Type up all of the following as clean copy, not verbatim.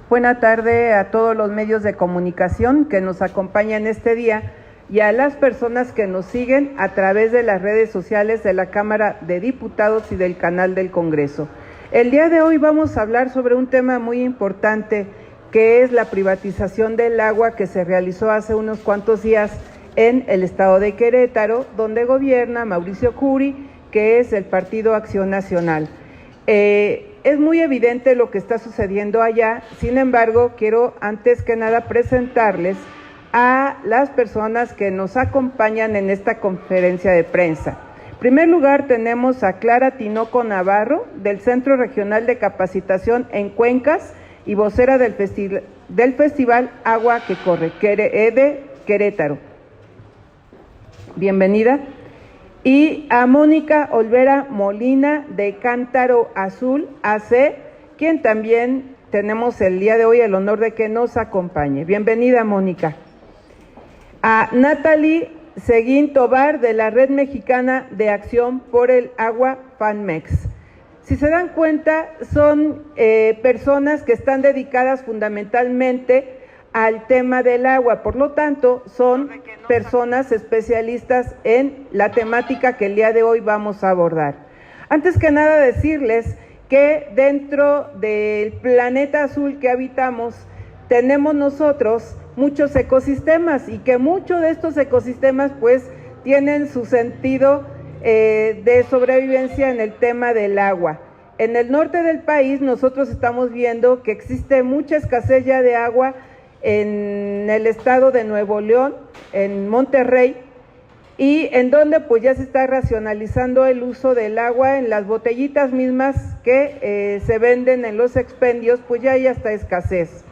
Buena tarde a todos los medios de comunicación que nos acompañan este día y a las personas que nos siguen a través de las redes sociales de la Cámara de Diputados y del canal del Congreso. El día de hoy vamos a hablar sobre un tema muy importante que es la privatización del agua que se realizó hace unos cuantos días en el estado de Querétaro, donde gobierna Mauricio Curi, que es el Partido Acción Nacional. Es muy evidente lo que está sucediendo allá, sin embargo, quiero antes que nada presentarles a las personas que nos acompañan en esta conferencia de prensa. En primer lugar, tenemos a Clara Tinoco Navarro, del Centro Regional de Capacitación en Cuencas y vocera del Festival Agua que Corre, de Querétaro. Bienvenida. Y a Mónica Olvera Molina de Cántaro Azul AC, quien también tenemos el día de hoy el honor de que nos acompañe. Bienvenida, Mónica. A Natalie Seguín Tobar de la Red Mexicana de Acción por el Agua, FANMEX. Si se dan cuenta, son personas que están dedicadas fundamentalmente al tema del agua, por lo tanto, son personas especialistas en la temática que el día de hoy vamos a abordar. Antes que nada decirles que dentro del planeta azul que habitamos, tenemos nosotros muchos ecosistemas y que muchos de estos ecosistemas pues tienen su sentido de sobrevivencia en el tema del agua. En el norte del país nosotros estamos viendo que existe mucha escasez ya de agua en el estado de Nuevo León, en Monterrey, y en donde pues ya se está racionalizando el uso del agua en las botellitas mismas que se venden en los expendios, pues ya hay hasta escasez.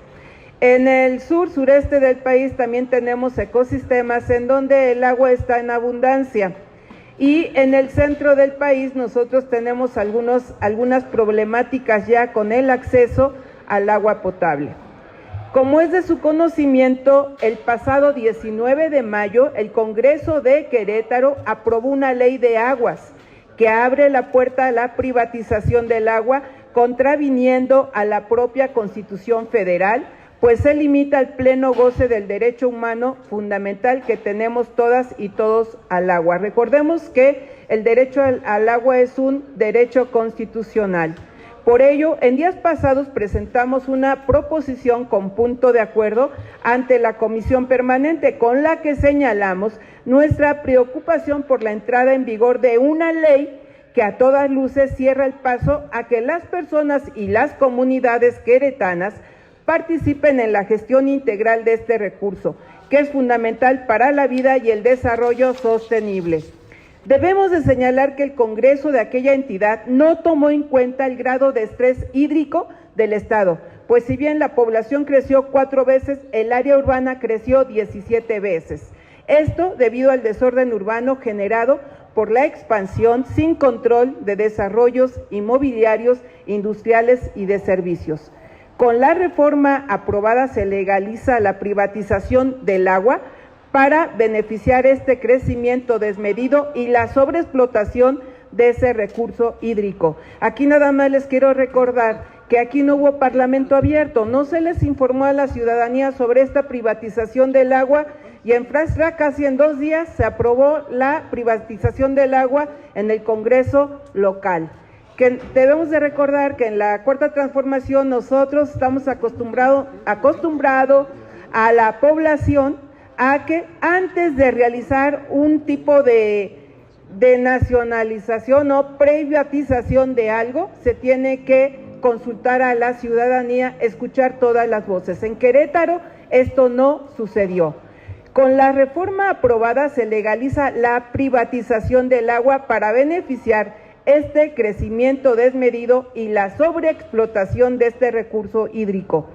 En el sureste del país también tenemos ecosistemas en donde el agua está en abundancia, y en el centro del país nosotros tenemos algunas problemáticas ya con el acceso al agua potable. Como es de su conocimiento, el pasado 19 de mayo, el Congreso de Querétaro aprobó una ley de aguas que abre la puerta a la privatización del agua, contraviniendo a la propia Constitución Federal, pues se limita al pleno goce del derecho humano fundamental que tenemos todas y todos al agua. Recordemos que el derecho al agua es un derecho constitucional. Por ello, en días pasados presentamos una proposición con punto de acuerdo ante la Comisión Permanente, con la que señalamos nuestra preocupación por la entrada en vigor de una ley que a todas luces cierra el paso a que las personas y las comunidades queretanas participen en la gestión integral de este recurso, que es fundamental para la vida y el desarrollo sostenible. Debemos de señalar que el Congreso de aquella entidad no tomó en cuenta el grado de estrés hídrico del Estado, pues si bien la población creció 4 veces, el área urbana creció 17 veces. Esto debido al desorden urbano generado por la expansión sin control de desarrollos inmobiliarios, industriales y de servicios. Con la reforma aprobada se legaliza la privatización del agua para beneficiar este crecimiento desmedido y la sobreexplotación de ese recurso hídrico. Aquí nada más les quiero recordar que aquí no hubo parlamento abierto, no se les informó a la ciudadanía sobre esta privatización del agua y en frasca casi en 2 días se aprobó la privatización del agua en el Congreso local. Que debemos de recordar que en la Cuarta Transformación nosotros estamos acostumbrado a la población a que antes de realizar un tipo de nacionalización o privatización de algo, se tiene que consultar a la ciudadanía, escuchar todas las voces. En Querétaro esto no sucedió. Con la reforma aprobada se legaliza la privatización del agua para beneficiar este crecimiento desmedido y la sobreexplotación de este recurso hídrico.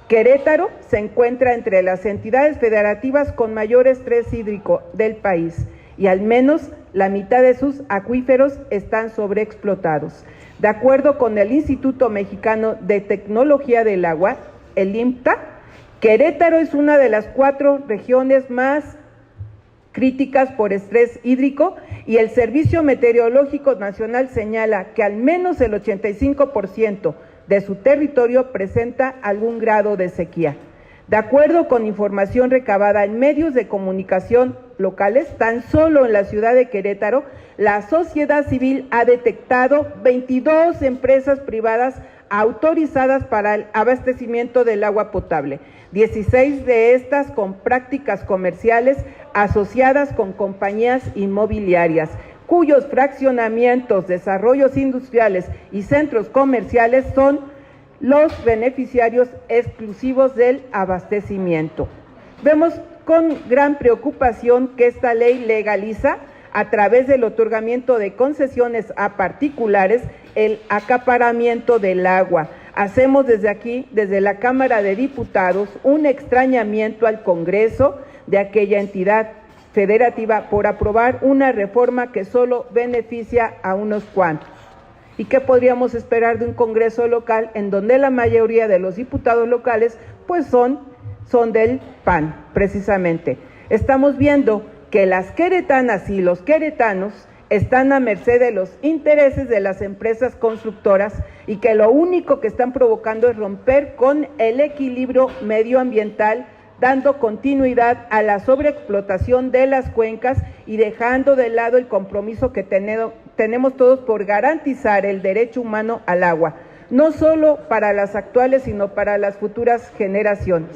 Querétaro se encuentra entre las entidades federativas con mayor estrés hídrico del país y al menos la mitad de sus acuíferos están sobreexplotados. De acuerdo con el Instituto Mexicano de Tecnología del Agua, el IMTA, Querétaro es una de las 4 regiones más críticas por estrés hídrico y el Servicio Meteorológico Nacional señala que al menos el 85% de su territorio presenta algún grado de sequía. De acuerdo con información recabada en medios de comunicación locales, tan solo en la ciudad de Querétaro, la sociedad civil ha detectado 22 empresas privadas autorizadas para el abastecimiento del agua potable, 16 de estas con prácticas comerciales asociadas con compañías inmobiliarias, cuyos fraccionamientos, desarrollos industriales y centros comerciales son los beneficiarios exclusivos del abastecimiento. Vemos con gran preocupación que esta ley legaliza, a través del otorgamiento de concesiones a particulares, el acaparamiento del agua. Hacemos desde aquí, desde la Cámara de Diputados, un extrañamiento al Congreso de aquella entidad federativa por aprobar una reforma que solo beneficia a unos cuantos. ¿Y qué podríamos esperar de un Congreso local en donde la mayoría de los diputados locales pues son del PAN, precisamente? Estamos viendo que las queretanas y los queretanos están a merced de los intereses de las empresas constructoras y que lo único que están provocando es romper con el equilibrio medioambiental, dando continuidad a la sobreexplotación de las cuencas y dejando de lado el compromiso que tenemos todos por garantizar el derecho humano al agua, no solo para las actuales, sino para las futuras generaciones.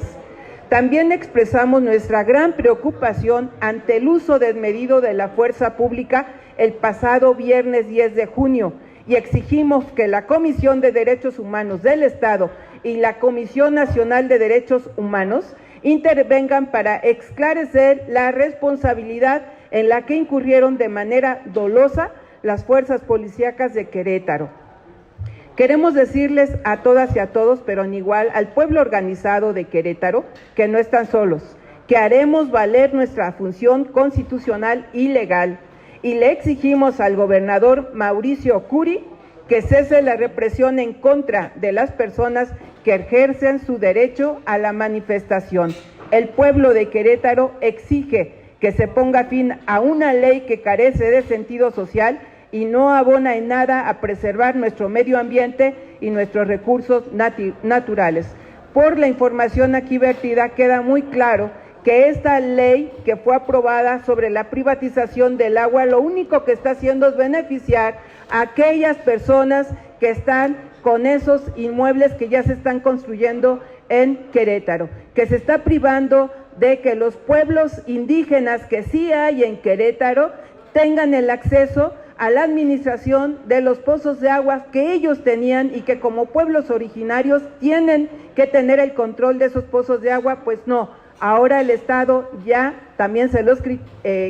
También expresamos nuestra gran preocupación ante el uso desmedido de la fuerza pública el pasado viernes 10 de junio y exigimos que la Comisión de Derechos Humanos del Estado y la Comisión Nacional de Derechos Humanos intervengan para esclarecer la responsabilidad en la que incurrieron de manera dolosa las fuerzas policíacas de Querétaro. Queremos decirles a todas y a todos, pero en igual al pueblo organizado de Querétaro, que no están solos, que haremos valer nuestra función constitucional y legal, y le exigimos al gobernador Mauricio Curi que cese la represión en contra de las personas que ejercen su derecho a la manifestación. El pueblo de Querétaro exige que se ponga fin a una ley que carece de sentido social y no abona en nada a preservar nuestro medio ambiente y nuestros recursos naturales. Por la información aquí vertida, queda muy claro que esta ley que fue aprobada sobre la privatización del agua, lo único que está haciendo es beneficiar a aquellas personas que están con esos inmuebles que ya se están construyendo en Querétaro, que se está privando de que los pueblos indígenas que sí hay en Querétaro tengan el acceso a la administración de los pozos de agua que ellos tenían y que como pueblos originarios tienen que tener el control de esos pozos de agua. Pues no, ahora el Estado ya también se los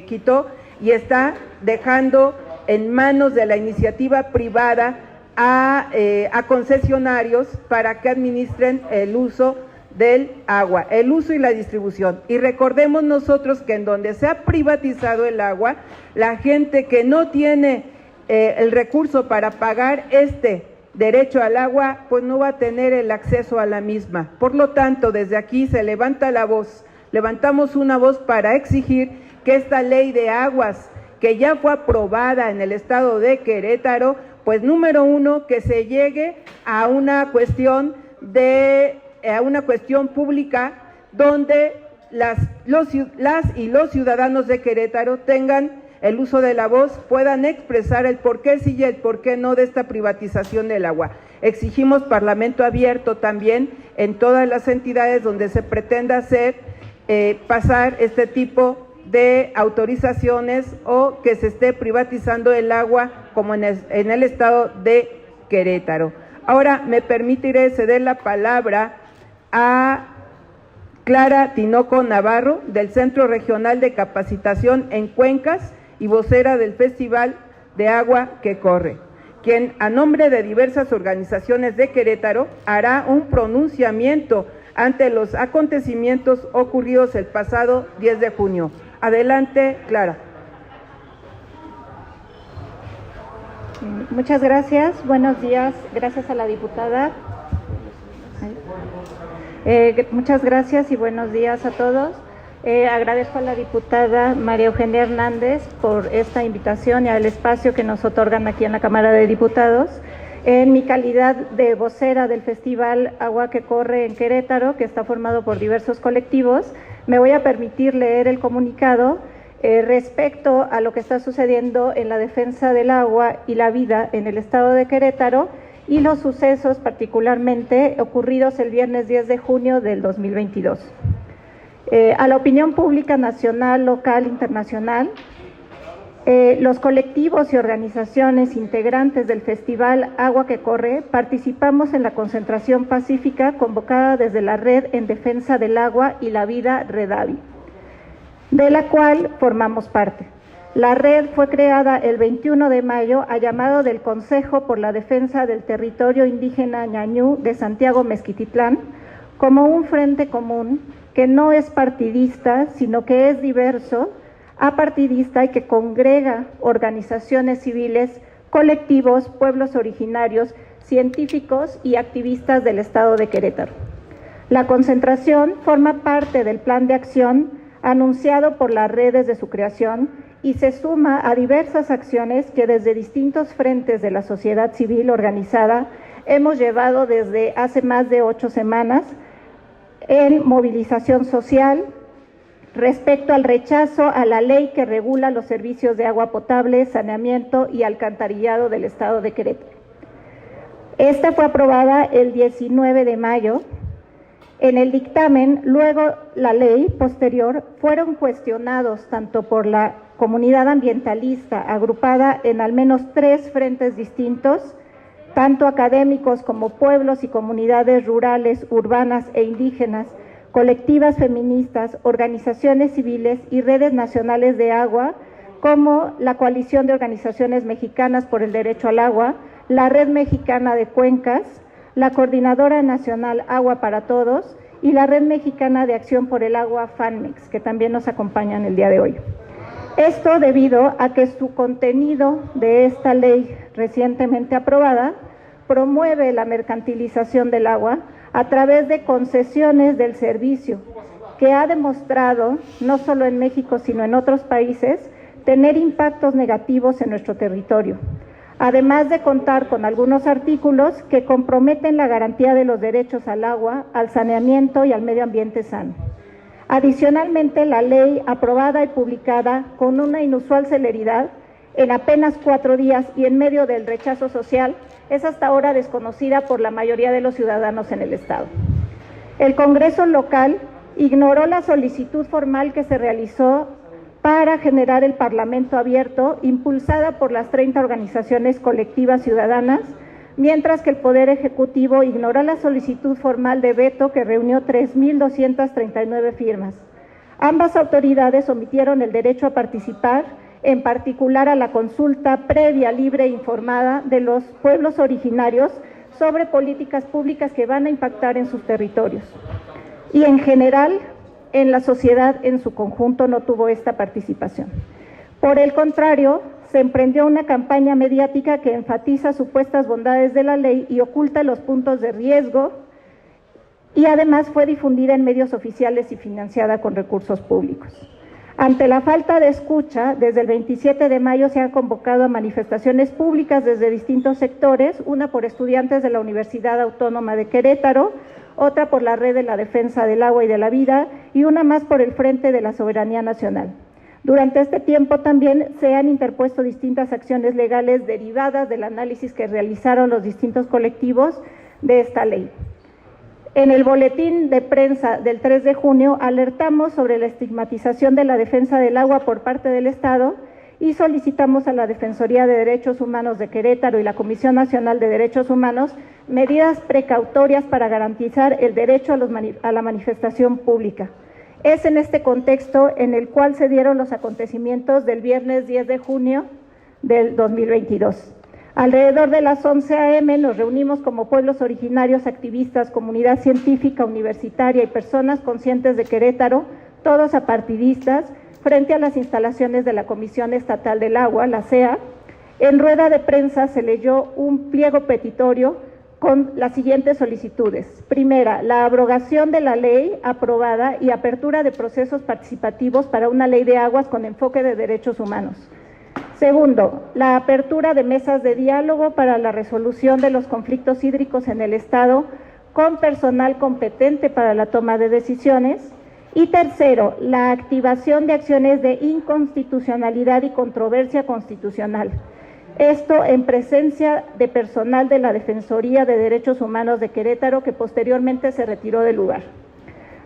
quitó y está dejando en manos de la iniciativa privada a concesionarios para que administren el uso del agua, el uso y la distribución. Y recordemos nosotros que en donde se ha privatizado el agua, la gente que no tiene el recurso para pagar este derecho al agua, pues no va a tener el acceso a la misma. Por lo tanto, desde aquí se levanta la voz, levantamos una voz para exigir que esta ley de aguas, que ya fue aprobada en el estado de Querétaro, pues número uno, que se llegue a una cuestión pública donde las y los ciudadanos de Querétaro tengan el uso de la voz, puedan expresar el por qué sí y el por qué no de esta privatización del agua. Exigimos parlamento abierto también en todas las entidades donde se pretenda pasar este tipo de autorizaciones o que se esté privatizando el agua como en el estado de Querétaro. Ahora me permitiré ceder la palabra a Clara Tinoco Navarro, del Centro Regional de Capacitación en Cuencas y vocera del Festival de Agua que Corre, quien a nombre de diversas organizaciones de Querétaro hará un pronunciamiento ante los acontecimientos ocurridos el pasado 10 de junio. Adelante, Clara. Muchas gracias, buenos días, gracias a la diputada. Muchas gracias y buenos días a todos. Agradezco a la diputada María Eugenia Hernández por esta invitación y al espacio que nos otorgan aquí en la Cámara de Diputados. En mi calidad de vocera del Festival Agua que Corre en Querétaro, que está formado por diversos colectivos, me voy a permitir leer el comunicado respecto a lo que está sucediendo en la defensa del agua y la vida en el estado de Querétaro y los sucesos particularmente ocurridos el viernes 10 de junio del 2022. A la opinión pública nacional, local, internacional, los colectivos y organizaciones integrantes del Festival Agua que Corre participamos en la concentración pacífica convocada desde la Red en Defensa del Agua y la Vida, Redavi, de la cual formamos parte. La red fue creada el 21 de mayo a llamado del Consejo por la Defensa del Territorio Indígena Ñañú de Santiago Mezquititlán como un frente común que no es partidista, sino que es diverso, apartidista y que congrega organizaciones civiles, colectivos, pueblos originarios, científicos y activistas del estado de Querétaro. La concentración forma parte del plan de acción anunciado por la red desde su creación y se suma a diversas acciones que desde distintos frentes de la sociedad civil organizada hemos llevado desde hace más de 8 semanas en movilización social respecto al rechazo a la ley que regula los servicios de agua potable, saneamiento y alcantarillado del estado de Querétaro. Esta fue aprobada el 19 de mayo. En el dictamen, luego la ley posterior, fueron cuestionados tanto por la comunidad ambientalista agrupada en al menos 3 frentes distintos, tanto académicos como pueblos y comunidades rurales, urbanas e indígenas, colectivas feministas, organizaciones civiles y redes nacionales de agua, como la Coalición de Organizaciones Mexicanas por el Derecho al Agua, la Red Mexicana de Cuencas, la Coordinadora Nacional Agua para Todos y la Red Mexicana de Acción por el Agua, FANMEX, que también nos acompañan el día de hoy. Esto debido a que su contenido de esta ley recientemente aprobada promueve la mercantilización del agua a través de concesiones del servicio, que ha demostrado, no solo en México, sino en otros países, tener impactos negativos en nuestro territorio, además de contar con algunos artículos que comprometen la garantía de los derechos al agua, al saneamiento y al medio ambiente sano. Adicionalmente, la ley aprobada y publicada con una inusual celeridad, en apenas 4 días y en medio del rechazo social, es hasta ahora desconocida por la mayoría de los ciudadanos en el estado. El Congreso local ignoró la solicitud formal que se realizó para generar el Parlamento abierto, impulsada por las 30 organizaciones colectivas ciudadanas, mientras que el Poder Ejecutivo ignoró la solicitud formal de veto que reunió 3.239 firmas. Ambas autoridades omitieron el derecho a participar, en particular a la consulta previa, libre e informada de los pueblos originarios sobre políticas públicas que van a impactar en sus territorios. Y en general, en la sociedad en su conjunto no tuvo esta participación. Por el contrario, se emprendió una campaña mediática que enfatiza supuestas bondades de la ley y oculta los puntos de riesgo, y además fue difundida en medios oficiales y financiada con recursos públicos. Ante la falta de escucha, desde el 27 de mayo se han convocado a manifestaciones públicas desde distintos sectores, una por estudiantes de la Universidad Autónoma de Querétaro, otra por la Red de la Defensa del Agua y de la Vida y una más por el Frente de la Soberanía Nacional. Durante este tiempo también se han interpuesto distintas acciones legales derivadas del análisis que realizaron los distintos colectivos de esta ley. En el boletín de prensa del 3 de junio alertamos sobre la estigmatización de la defensa del agua por parte del Estado y solicitamos a la Defensoría de Derechos Humanos de Querétaro y la Comisión Nacional de Derechos Humanos medidas precautorias para garantizar el derecho a la manifestación pública. Es en este contexto en el cual se dieron los acontecimientos del viernes 10 de junio del 2022. Alrededor de las 11 a.m. nos reunimos como pueblos originarios, activistas, comunidad científica, universitaria y personas conscientes de Querétaro, todos apartidistas, frente a las instalaciones de la Comisión Estatal del Agua, la CEA. En rueda de prensa se leyó un pliego petitorio con las siguientes solicitudes. Primera, la abrogación de la ley aprobada y apertura de procesos participativos para una ley de aguas con enfoque de derechos humanos. Segundo, la apertura de mesas de diálogo para la resolución de los conflictos hídricos en el Estado con personal competente para la toma de decisiones. Y tercero, la activación de acciones de inconstitucionalidad y controversia constitucional. Esto en presencia de personal de la Defensoría de Derechos Humanos de Querétaro, que posteriormente se retiró del lugar.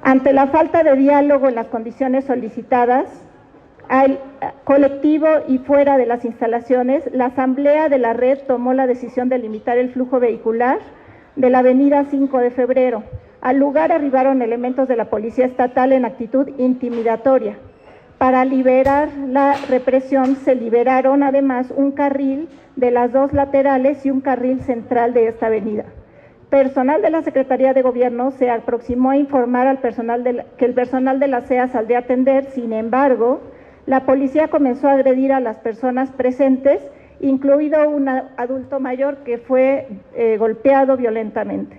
Ante la falta de diálogo en las condiciones solicitadas al colectivo y fuera de las instalaciones, la Asamblea de la Red tomó la decisión de limitar el flujo vehicular de la avenida 5 de febrero. Al lugar arribaron elementos de la Policía Estatal en actitud intimidatoria. Para liberar la represión, se liberaron además un carril de las dos laterales y un carril central de esta avenida. Personal de la Secretaría de Gobierno se aproximó a informar al personal que el personal de la CEA saldría a atender. Sin embargo, la policía comenzó a agredir a las personas presentes, incluido un adulto mayor que fue golpeado violentamente.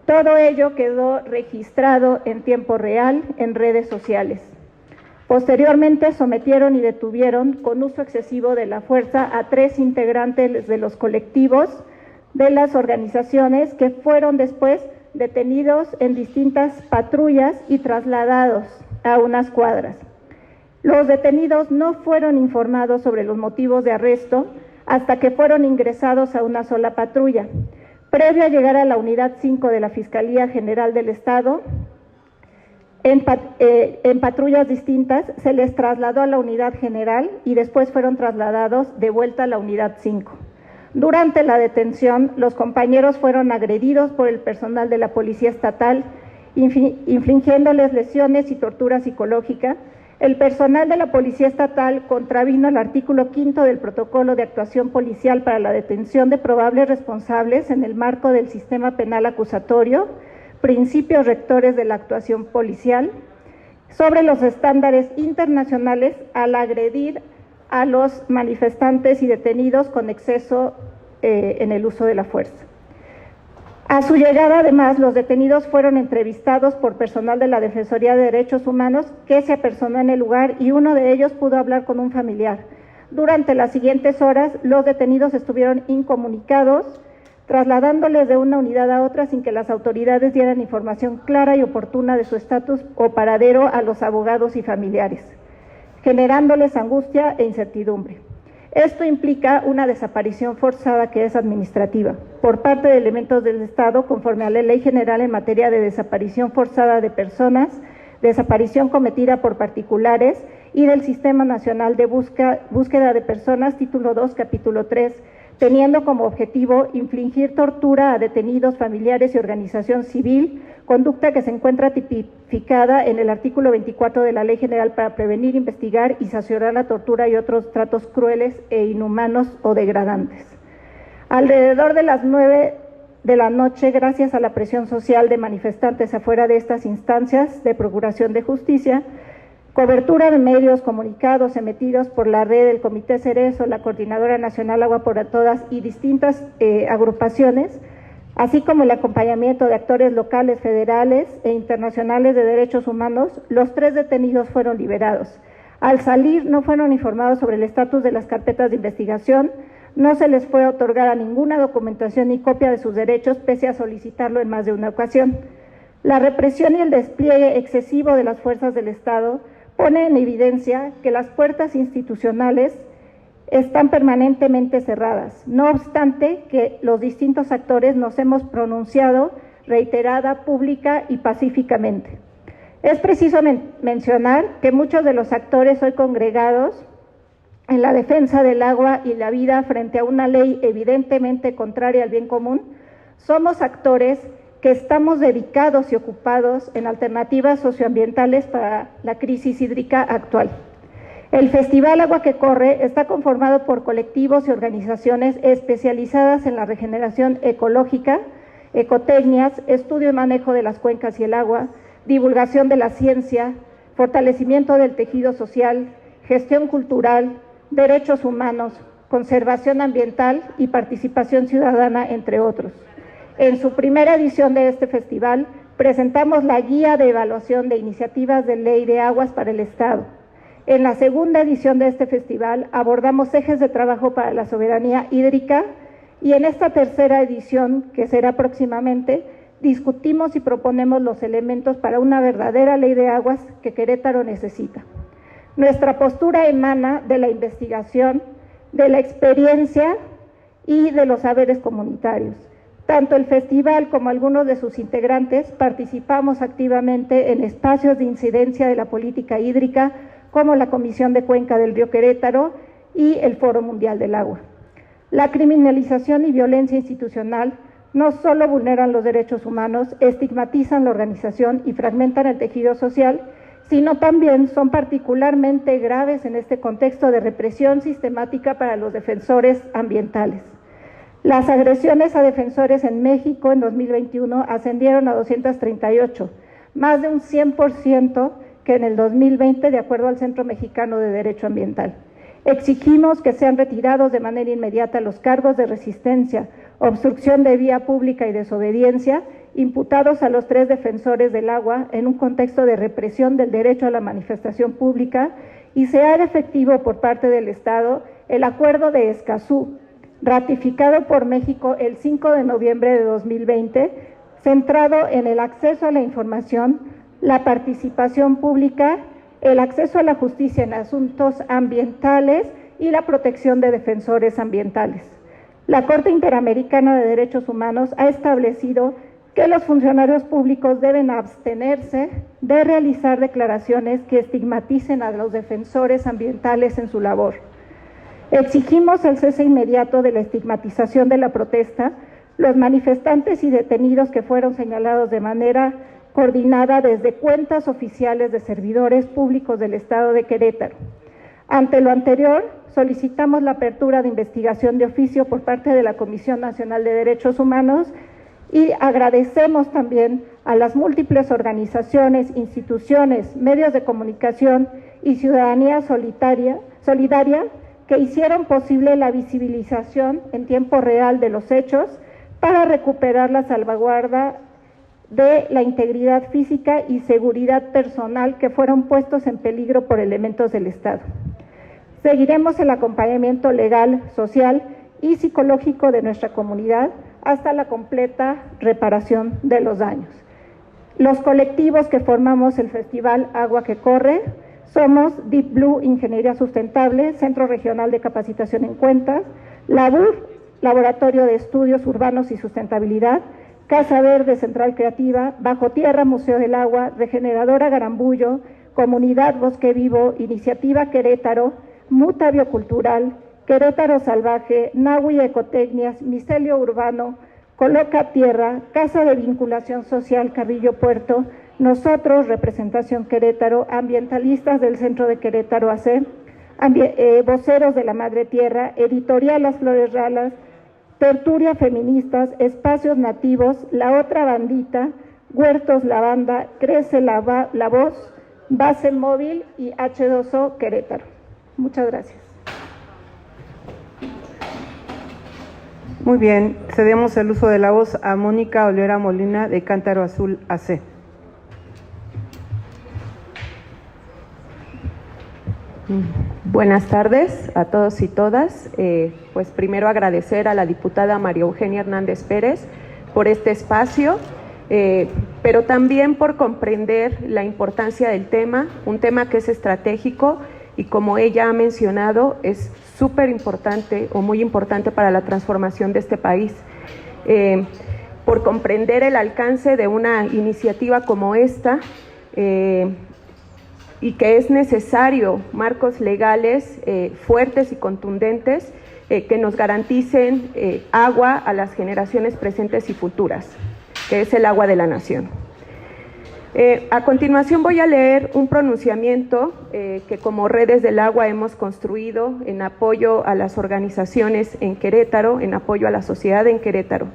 Todo ello quedó registrado en tiempo real en redes sociales. Posteriormente sometieron y detuvieron con uso excesivo de la fuerza a 3 integrantes de los colectivos de las organizaciones, que fueron después detenidos en distintas patrullas y trasladados a unas cuadras. Los detenidos no fueron informados sobre los motivos de arresto hasta que fueron ingresados a una sola patrulla. Previo a llegar a la unidad 5 de la Fiscalía General del Estado, en patrullas distintas, se les trasladó a la unidad general y después fueron trasladados de vuelta a la unidad 5. Durante la detención, los compañeros fueron agredidos por el personal de la Policía Estatal, infligiéndoles lesiones y tortura psicológica. El personal de la Policía Estatal contravino el artículo 5 del Protocolo de Actuación Policial para la detención de probables responsables en el marco del sistema penal acusatorio, principios rectores de la actuación policial, sobre los estándares internacionales al agredir a los manifestantes y detenidos con exceso en el uso de la fuerza. A su llegada, además, los detenidos fueron entrevistados por personal de la Defensoría de Derechos Humanos, que se apersonó en el lugar, y uno de ellos pudo hablar con un familiar. Durante las siguientes horas, los detenidos estuvieron incomunicados, trasladándoles de una unidad a otra sin que las autoridades dieran información clara y oportuna de su estatus o paradero a los abogados y familiares, generándoles angustia e incertidumbre. Esto implica una desaparición forzada que es administrativa por parte de elementos del Estado, conforme a la Ley General en materia de desaparición forzada de personas, desaparición cometida por particulares, y del Sistema Nacional de Búsqueda de Personas, título 2, capítulo 3, teniendo como objetivo infligir tortura a detenidos, familiares y organización civil, conducta que se encuentra tipificada en el artículo 24 de la Ley General para prevenir, investigar y sancionar la tortura y otros tratos crueles e inhumanos o degradantes. Alrededor de las 9 de la noche, gracias a la presión social de manifestantes afuera de estas instancias de procuración de justicia, cobertura de medios, comunicados emitidos por la red del Comité Cerezo, la Coordinadora Nacional Agua por Todas y distintas agrupaciones, así como el acompañamiento de actores locales, federales e internacionales de derechos humanos, los 3 detenidos fueron liberados. Al salir, no fueron informados sobre el estatus de las carpetas de investigación, no se les fue otorgada ninguna documentación ni copia de sus derechos, pese a solicitarlo en más de una ocasión. La represión y el despliegue excesivo de las fuerzas del Estado pone en evidencia que las puertas institucionales están permanentemente cerradas, no obstante que los distintos actores nos hemos pronunciado reiterada, pública y pacíficamente. Es preciso mencionar que muchos de los actores hoy congregados en la defensa del agua y la vida frente a una ley evidentemente contraria al bien común, somos actores que estamos dedicados y ocupados en alternativas socioambientales para la crisis hídrica actual. El Festival Agua que Corre está conformado por colectivos y organizaciones especializadas en la regeneración ecológica, ecotecnias, estudio y manejo de las cuencas y el agua, divulgación de la ciencia, fortalecimiento del tejido social, gestión cultural, derechos humanos, conservación ambiental y participación ciudadana, entre otros. En su primera edición de este festival, presentamos la Guía de Evaluación de Iniciativas de Ley de Aguas para el Estado. En la segunda edición de este festival abordamos ejes de trabajo para la soberanía hídrica y en esta tercera edición, que será próximamente, discutimos y proponemos los elementos para una verdadera ley de aguas que Querétaro necesita. Nuestra postura emana de la investigación, de la experiencia y de los saberes comunitarios. Tanto el festival como algunos de sus integrantes participamos activamente en espacios de incidencia de la política hídrica, como la Comisión de Cuenca del Río Querétaro y el Foro Mundial del Agua. La criminalización y violencia institucional no solo vulneran los derechos humanos, estigmatizan la organización y fragmentan el tejido social, sino también son particularmente graves en este contexto de represión sistemática para los defensores ambientales. Las agresiones a defensores en México en 2021 ascendieron a 238, más de un 100% que en el 2020, de acuerdo al Centro Mexicano de Derecho Ambiental. Exigimos que sean retirados de manera inmediata los cargos de resistencia, obstrucción de vía pública y desobediencia imputados a los 3 defensores del agua en un contexto de represión del derecho a la manifestación pública y se haga efectivo por parte del Estado el Acuerdo de Escazú, ratificado por México el 5 de noviembre de 2020, centrado en el acceso a la información, la participación pública, el acceso a la justicia en asuntos ambientales y la protección de defensores ambientales. La Corte Interamericana de Derechos Humanos ha establecido que los funcionarios públicos deben abstenerse de realizar declaraciones que estigmaticen a los defensores ambientales en su labor. Exigimos el cese inmediato de la estigmatización de la protesta, los manifestantes y detenidos que fueron señalados de manera coordinada desde cuentas oficiales de servidores públicos del Estado de Querétaro. Ante lo anterior, solicitamos la apertura de investigación de oficio por parte de la Comisión Nacional de Derechos Humanos y agradecemos también a las múltiples organizaciones, instituciones, medios de comunicación y ciudadanía solidaria que hicieron posible la visibilización en tiempo real de los hechos para recuperar la salvaguarda de la integridad física y seguridad personal que fueron puestos en peligro por elementos del Estado. Seguiremos el acompañamiento legal, social y psicológico de nuestra comunidad hasta la completa reparación de los daños. Los colectivos que formamos el Festival Agua que Corre somos Deep Blue Ingeniería Sustentable, Centro Regional de Capacitación en Cuentas, LABUR, Laboratorio de Estudios Urbanos y Sustentabilidad, Casa Verde Central Creativa, Bajo Tierra Museo del Agua, Regeneradora Garambullo, Comunidad Bosque Vivo, Iniciativa Querétaro, Muta Biocultural, Querétaro Salvaje, Nahui Ecotecnias, Micelio Urbano, Coloca Tierra, Casa de Vinculación Social Carrillo Puerto, nosotros, Representación Querétaro, ambientalistas del Centro de Querétaro AC, voceros de la Madre Tierra, Editorial Las Flores Ralas, Tertulia Feministas, Espacios Nativos, La Otra Bandita, Huertos La Banda, Crece la Voz, Base Móvil y H2O Querétaro. Muchas gracias. Muy bien, cedemos el uso de la voz a Mónica Olvera Molina de Cántaro Azul AC. Buenas tardes a todos y todas. Pues primero agradecer a la diputada María Eugenia Hernández Pérez por este espacio, pero también por comprender la importancia del tema, un tema que es estratégico y como ella ha mencionado es súper importante o muy importante para la transformación de este país. Por comprender el alcance de una iniciativa como esta, y que es necesario marcos legales fuertes y contundentes que nos garanticen agua a las generaciones presentes y futuras, que es el agua de la nación. A continuación voy a leer un pronunciamiento que como Redes del Agua hemos construido en apoyo a las organizaciones en Querétaro, en apoyo a la sociedad en Querétaro.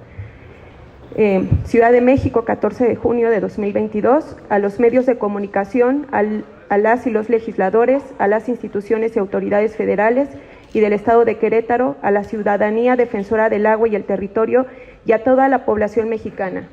Ciudad de México, 14 de junio de 2022, a los medios de comunicación, a las y los legisladores, a las instituciones y autoridades federales y del Estado de Querétaro, a la ciudadanía defensora del agua y el territorio y a toda la población mexicana.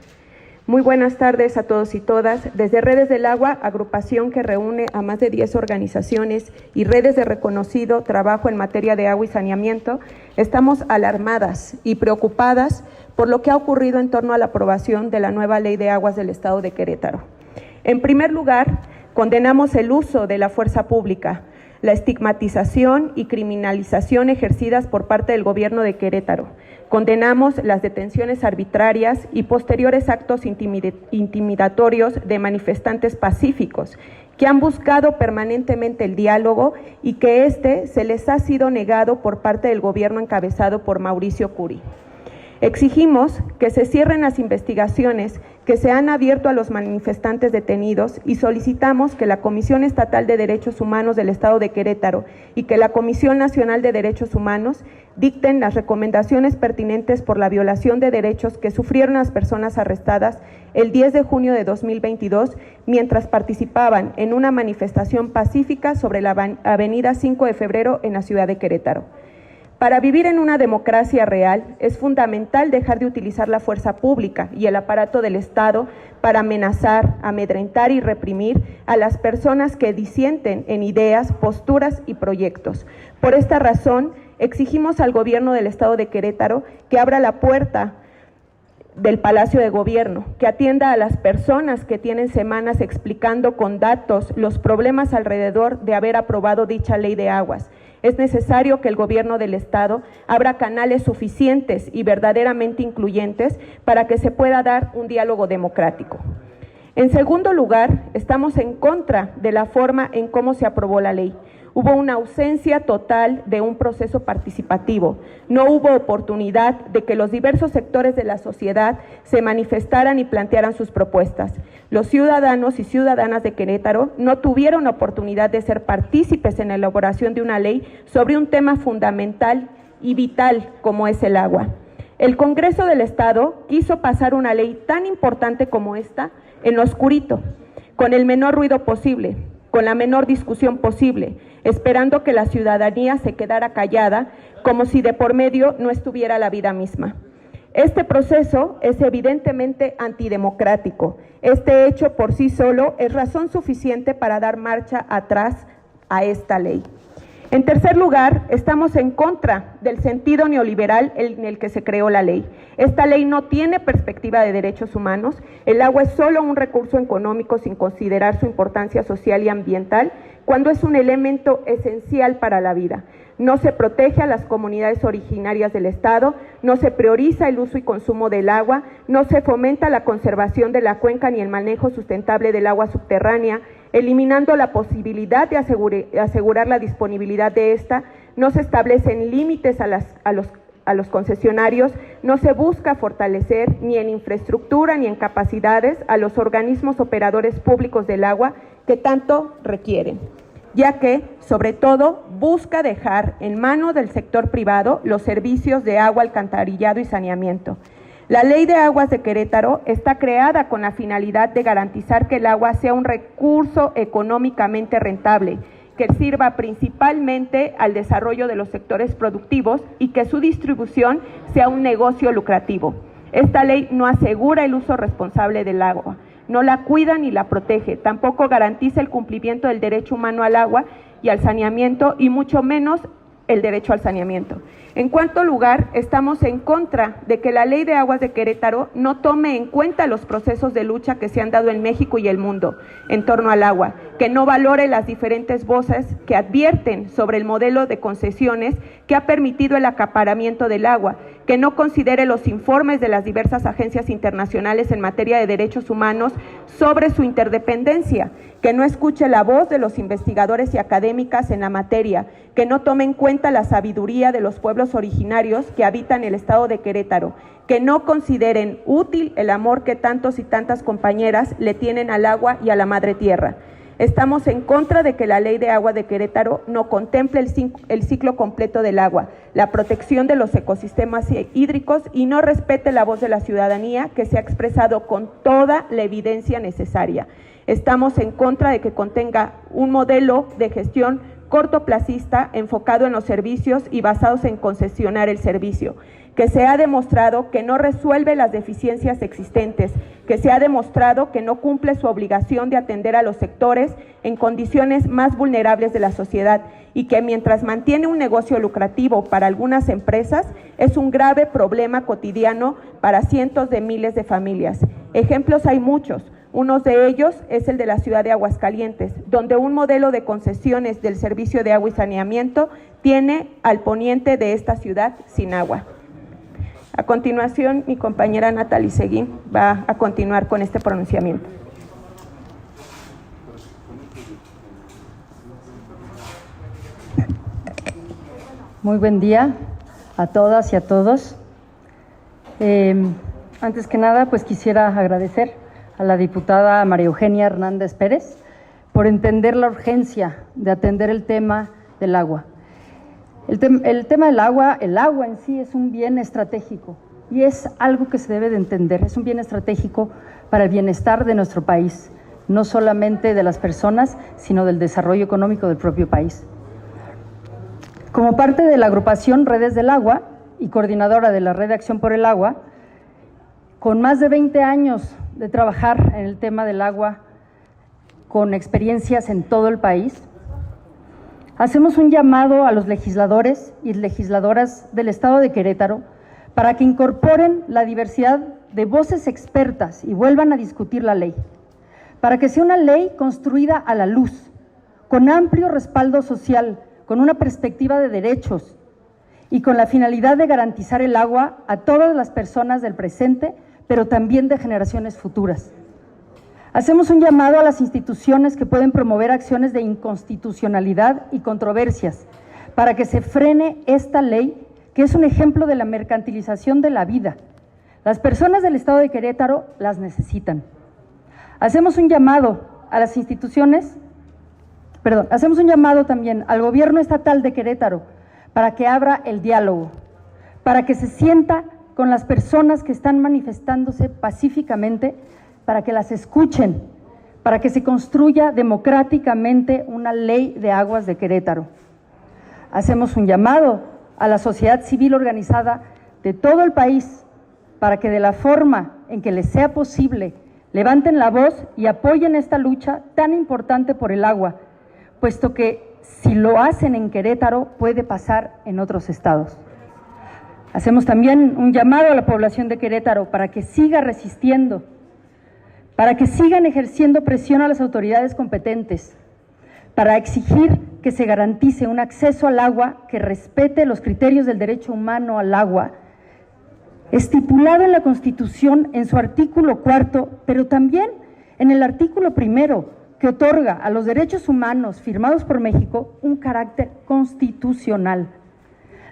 Muy buenas tardes a todos y todas. Desde Redes del Agua, agrupación que reúne a más de 10 organizaciones y redes de reconocido trabajo en materia de agua y saneamiento, estamos alarmadas y preocupadas por lo que ha ocurrido en torno a la aprobación de la nueva Ley de Aguas del Estado de Querétaro. En primer lugar, condenamos el uso de la fuerza pública, la estigmatización y criminalización ejercidas por parte del gobierno de Querétaro. Condenamos las detenciones arbitrarias y posteriores actos intimidatorios de manifestantes pacíficos que han buscado permanentemente el diálogo y que se les ha sido negado por parte del gobierno encabezado por Mauricio Curi. Exigimos que se cierren las investigaciones que se han abierto a los manifestantes detenidos y solicitamos que la Comisión Estatal de Derechos Humanos del Estado de Querétaro y que la Comisión Nacional de Derechos Humanos dicten las recomendaciones pertinentes por la violación de derechos que sufrieron las personas arrestadas el 10 de junio de 2022 mientras participaban en una manifestación pacífica sobre la avenida 5 de febrero en la ciudad de Querétaro. Para vivir en una democracia real es fundamental dejar de utilizar la fuerza pública y el aparato del Estado para amenazar, amedrentar y reprimir a las personas que disienten en ideas, posturas y proyectos. Por esta razón, exigimos al gobierno del Estado de Querétaro que abra la puerta del Palacio de Gobierno, que atienda a las personas que tienen semanas explicando con datos los problemas alrededor de haber aprobado dicha ley de aguas. Es necesario que el gobierno del Estado abra canales suficientes y verdaderamente incluyentes para que se pueda dar un diálogo democrático. En segundo lugar, estamos en contra de la forma en cómo se aprobó la ley. Hubo una ausencia total de un proceso participativo. No hubo oportunidad de que los diversos sectores de la sociedad se manifestaran y plantearan sus propuestas. Los ciudadanos y ciudadanas de Querétaro no tuvieron oportunidad de ser partícipes en la elaboración de una ley sobre un tema fundamental y vital como es el agua. El Congreso del Estado quiso pasar una ley tan importante como esta en lo oscurito, con el menor ruido posible, con la menor discusión posible, esperando que la ciudadanía se quedara callada, como si de por medio no estuviera la vida misma. Este proceso es evidentemente antidemocrático. Este hecho por sí solo es razón suficiente para dar marcha atrás a esta ley. En tercer lugar, estamos en contra del sentido neoliberal en el que se creó la ley. Esta ley no tiene perspectiva de derechos humanos, el agua es solo un recurso económico sin considerar su importancia social y ambiental, cuando es un elemento esencial para la vida. No se protege a las comunidades originarias del Estado, no se prioriza el uso y consumo del agua, no se fomenta la conservación de la cuenca ni el manejo sustentable del agua subterránea, eliminando la posibilidad de asegurar la disponibilidad de esta, no se establecen límites a los concesionarios, no se busca fortalecer ni en infraestructura ni en capacidades a los organismos operadores públicos del agua que tanto requieren, ya que, sobre todo, busca dejar en manos del sector privado los servicios de agua, alcantarillado y saneamiento. La Ley de Aguas de Querétaro está creada con la finalidad de garantizar que el agua sea un recurso económicamente rentable, que sirva principalmente al desarrollo de los sectores productivos y que su distribución sea un negocio lucrativo. Esta ley no asegura el uso responsable del agua, no la cuida ni la protege, tampoco garantiza el cumplimiento del derecho humano al agua y al saneamiento, y mucho menos el derecho al saneamiento. En cuarto lugar, estamos en contra de que la Ley de Aguas de Querétaro no tome en cuenta los procesos de lucha que se han dado en México y el mundo en torno al agua, que no valore las diferentes voces que advierten sobre el modelo de concesiones que ha permitido el acaparamiento del agua, que no considere los informes de las diversas agencias internacionales en materia de derechos humanos sobre su interdependencia, que no escuche la voz de los investigadores y académicas en la materia, que no tome en cuenta la sabiduría de los pueblos originarios que habitan el estado de Querétaro, que no consideren útil el amor que tantos y tantas compañeras le tienen al agua y a la madre tierra. Estamos en contra de que la Ley de Agua de Querétaro no contemple el ciclo completo del agua, la protección de los ecosistemas hídricos y no respete la voz de la ciudadanía que se ha expresado con toda la evidencia necesaria. Estamos en contra de que contenga un modelo de gestión cortoplacista, enfocado en los servicios y basados en concesionar el servicio, que se ha demostrado que no resuelve las deficiencias existentes, que se ha demostrado que no cumple su obligación de atender a los sectores en condiciones más vulnerables de la sociedad y que mientras mantiene un negocio lucrativo para algunas empresas, es un grave problema cotidiano para cientos de miles de familias. Ejemplos hay muchos. Uno de ellos es el de la ciudad de Aguascalientes, donde un modelo de concesiones del servicio de agua y saneamiento tiene al poniente de esta ciudad sin agua. A continuación, mi compañera Natalie Seguín va a continuar con este pronunciamiento. Muy buen día a todas y a todos. Antes que nada, pues quisiera agradecer a la diputada María Eugenia Hernández Pérez por entender la urgencia de atender el tema del agua. El tema del agua, el agua en sí es un bien estratégico y es algo que se debe de entender, es un bien estratégico para el bienestar de nuestro país, no solamente de las personas, sino del desarrollo económico del propio país. Como parte de la agrupación Redes del Agua y coordinadora de la Red de Acción por el Agua, con más de 20 años de trabajar en el tema del agua, con experiencias en todo el país, hacemos un llamado a los legisladores y legisladoras del Estado de Querétaro para que incorporen la diversidad de voces expertas y vuelvan a discutir la ley, para que sea una ley construida a la luz, con amplio respaldo social, con una perspectiva de derechos y con la finalidad de garantizar el agua a todas las personas del presente, pero también de generaciones futuras. Hacemos un llamado a las instituciones que pueden promover acciones de inconstitucionalidad y controversias para que se frene esta ley, que es un ejemplo de la mercantilización de la vida. Las personas del Estado de Querétaro las necesitan. Hacemos un llamado a las instituciones, hacemos un llamado también al gobierno estatal de Querétaro para que abra el diálogo, para que se sienta con las personas que están manifestándose pacíficamente, para que las escuchen, para que se construya democráticamente una ley de aguas de Querétaro. Hacemos un llamado a la sociedad civil organizada de todo el país para que de la forma en que les sea posible levanten la voz y apoyen esta lucha tan importante por el agua, puesto que si lo hacen en Querétaro puede pasar en otros estados. Hacemos también un llamado a la población de Querétaro para que siga resistiendo, para que sigan ejerciendo presión a las autoridades competentes, para exigir que se garantice un acceso al agua que respete los criterios del derecho humano al agua, estipulado en la Constitución en su artículo 4, pero también en el artículo 1, que otorga a los derechos humanos firmados por México un carácter constitucional.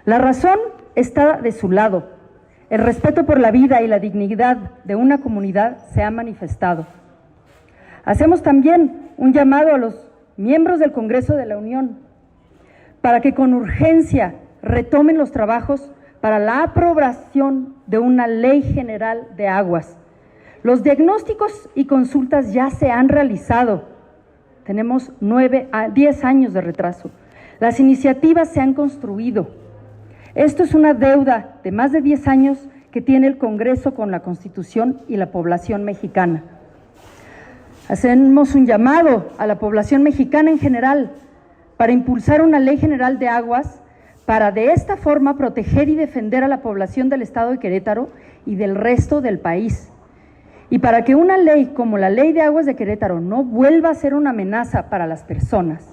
La razón está de su lado. El respeto por la vida y la dignidad de una comunidad se ha manifestado. Hacemos también un llamado a los miembros del Congreso de la Unión para que con urgencia retomen los trabajos para la aprobación de una ley general de aguas. Los diagnósticos y consultas ya se han realizado. Tenemos 9 a 10 años de retraso. Las iniciativas se han construido. Esto es una deuda de más de 10 años que tiene el Congreso con la Constitución y la población mexicana. Hacemos un llamado a la población mexicana en general para impulsar una ley general de aguas para de esta forma proteger y defender a la población del Estado de Querétaro y del resto del país. Y para que una ley como la Ley de Aguas de Querétaro no vuelva a ser una amenaza para las personas,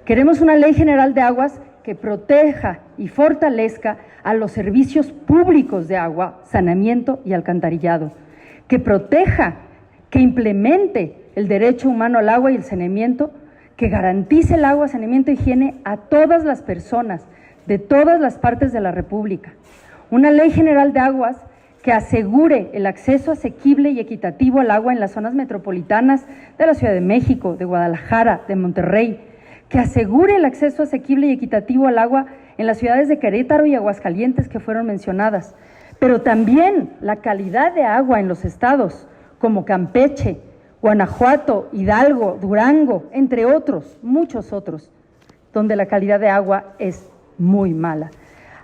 queremos una ley general de aguas que proteja y fortalezca a los servicios públicos de agua, saneamiento y alcantarillado, que proteja, que implemente el derecho humano al agua y el saneamiento, que garantice el agua, saneamiento e higiene a todas las personas de todas las partes de la República. Una ley general de aguas que asegure el acceso asequible y equitativo al agua en las zonas metropolitanas de la Ciudad de México, de Guadalajara, de Monterrey, que asegure el acceso asequible y equitativo al agua en las ciudades de Querétaro y Aguascalientes que fueron mencionadas, pero también la calidad de agua en los estados como Campeche, Guanajuato, Hidalgo, Durango, entre otros, muchos otros, donde la calidad de agua es muy mala.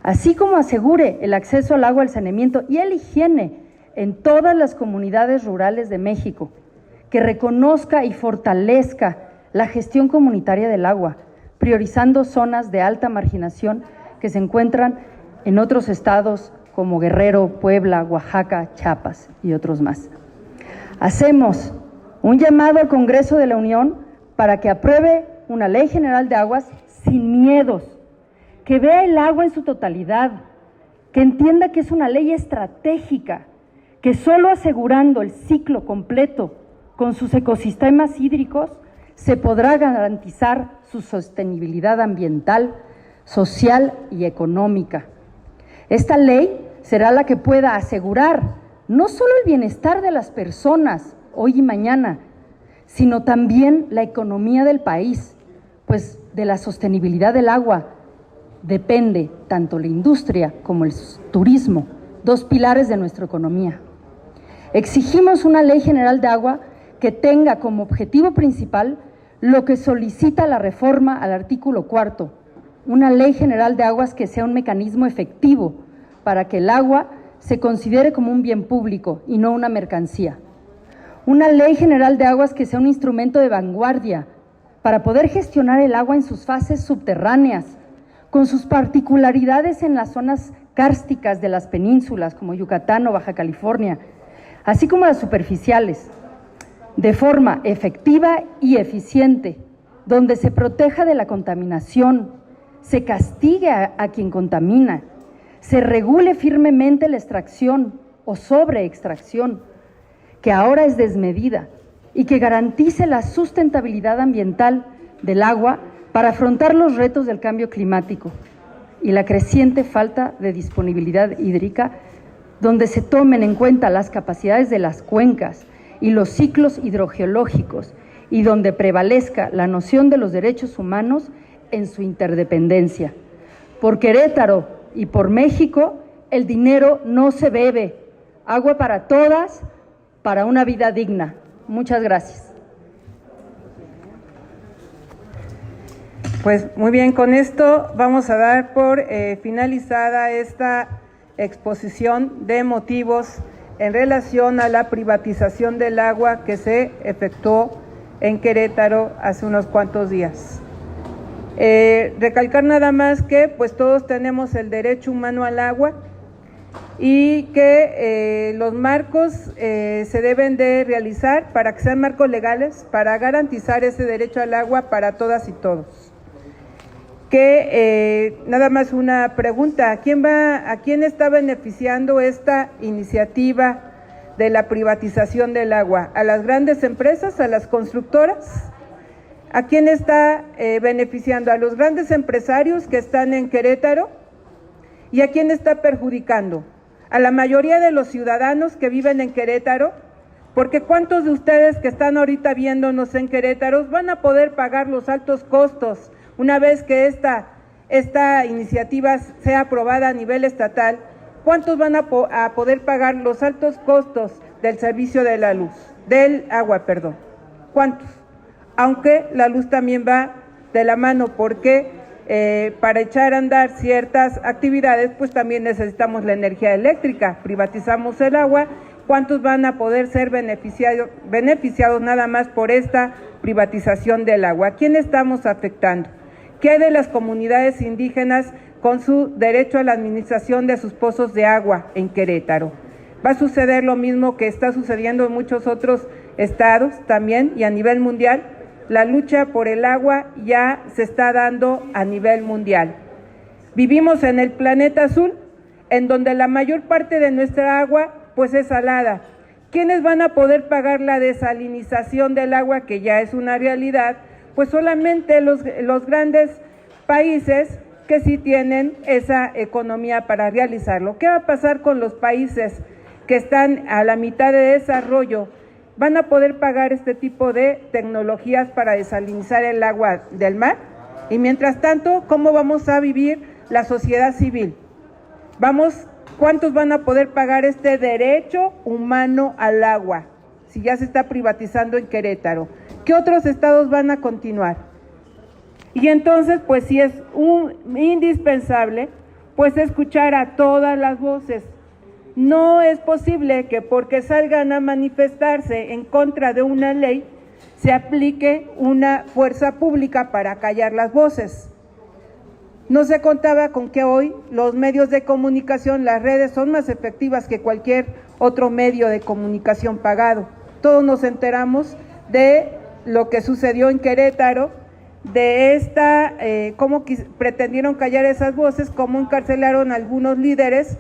Así como asegure el acceso al agua, el saneamiento y la higiene en todas las comunidades rurales de México, que reconozca y fortalezca la gestión comunitaria del agua, priorizando zonas de alta marginación que se encuentran en otros estados como Guerrero, Puebla, Oaxaca, Chiapas y otros más. Hacemos un llamado al Congreso de la Unión para que apruebe una ley general de aguas sin miedos, que vea el agua en su totalidad, que entienda que es una ley estratégica, que solo asegurando el ciclo completo con sus ecosistemas hídricos se podrá garantizar su sostenibilidad ambiental, social y económica. Esta ley será la que pueda asegurar no solo el bienestar de las personas hoy y mañana, sino también la economía del país, pues de la sostenibilidad del agua depende tanto la industria como el turismo, dos pilares de nuestra economía. Exigimos una ley general de agua que tenga como objetivo principal lo que solicita la reforma al artículo 4, una ley general de aguas que sea un mecanismo efectivo para que el agua se considere como un bien público y no una mercancía. Una ley general de aguas que sea un instrumento de vanguardia para poder gestionar el agua en sus fases subterráneas, con sus particularidades en las zonas kársticas de las penínsulas como Yucatán o Baja California, así como las superficiales, de forma efectiva y eficiente, donde se proteja de la contaminación, se castigue a quien contamina, se regule firmemente la extracción o sobreextracción, que ahora es desmedida, y que garantice la sustentabilidad ambiental del agua para afrontar los retos del cambio climático y la creciente falta de disponibilidad hídrica, donde se tomen en cuenta las capacidades de las cuencas y los ciclos hidrogeológicos y donde prevalezca la noción de los derechos humanos en su interdependencia. Por Querétaro y por México, el dinero no se bebe. Agua para todas, para una vida digna. Muchas gracias. Pues muy bien, con esto vamos a dar por finalizada esta exposición de motivos en relación a la privatización del agua que se efectuó en Querétaro hace unos cuantos días. Recalcar nada más que pues todos tenemos el derecho humano al agua y que los marcos se deben de realizar para que sean marcos legales, para garantizar ese derecho al agua para todas y todos. Nada más una pregunta, ¿a quién está beneficiando esta iniciativa de la privatización del agua? ¿A las grandes empresas, a las constructoras? ¿A quién está beneficiando? ¿A los grandes empresarios que están en Querétaro? ¿Y a quién está perjudicando? ¿A la mayoría de los ciudadanos que viven en Querétaro? Porque ¿cuántos de ustedes que están ahorita viéndonos en Querétaro van a poder pagar los altos costos una vez que esta iniciativa sea aprobada a nivel estatal? ¿Cuántos van a poder pagar los altos costos del servicio de la luz, del agua, perdón? ¿Cuántos? Aunque la luz también va de la mano, porque para echar a andar ciertas actividades, pues también necesitamos la energía eléctrica. Privatizamos el agua, ¿cuántos van a poder ser beneficiados nada más por esta privatización del agua? ¿A quién estamos afectando? ¿Qué hay de las comunidades indígenas con su derecho a la administración de sus pozos de agua en Querétaro? Va a suceder lo mismo que está sucediendo en muchos otros estados también y a nivel mundial. La lucha por el agua ya se está dando a nivel mundial. Vivimos en el planeta azul, en donde la mayor parte de nuestra agua pues es salada. ¿Quiénes van a poder pagar la desalinización del agua, que ya es una realidad? Pues solamente los grandes países que sí tienen esa economía para realizarlo. ¿Qué va a pasar con los países que están a la mitad de desarrollo? ¿Van a poder pagar este tipo de tecnologías para desalinizar el agua del mar? Y mientras tanto, ¿cómo vamos a vivir la sociedad civil? ¿Cuántos van a poder pagar este derecho humano al agua si ya se está privatizando en Querétaro? ¿Qué otros estados van a continuar? Y entonces, pues sí es indispensable, pues escuchar a todas las voces. No es posible que porque salgan a manifestarse en contra de una ley, se aplique una fuerza pública para callar las voces. No se contaba con que hoy los medios de comunicación, las redes, son más efectivas que cualquier otro medio de comunicación pagado. Todos nos enteramos de lo que sucedió en Querétaro, de cómo pretendieron callar esas voces, cómo encarcelaron a algunos líderes,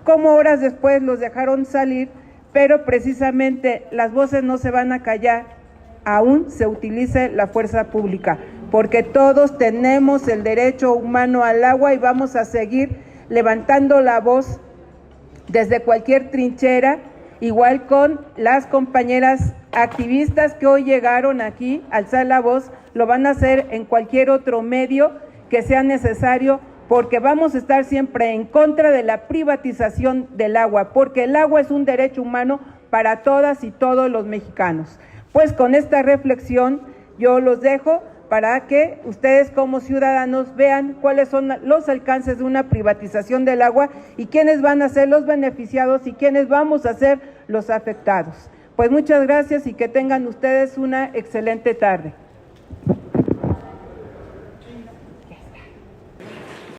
cómo horas después los dejaron salir, pero precisamente las voces no se van a callar, aún se utilice la fuerza pública, porque todos tenemos el derecho humano al agua y vamos a seguir levantando la voz desde cualquier trinchera, igual con las compañeras activistas que hoy llegaron aquí a alzar la voz, lo van a hacer en cualquier otro medio que sea necesario, porque vamos a estar siempre en contra de la privatización del agua, porque el agua es un derecho humano para todas y todos los mexicanos. Pues con esta reflexión yo los dejo para que ustedes como ciudadanos vean cuáles son los alcances de una privatización del agua y quiénes van a ser los beneficiados y quiénes vamos a ser los afectados. Pues muchas gracias y que tengan ustedes una excelente tarde.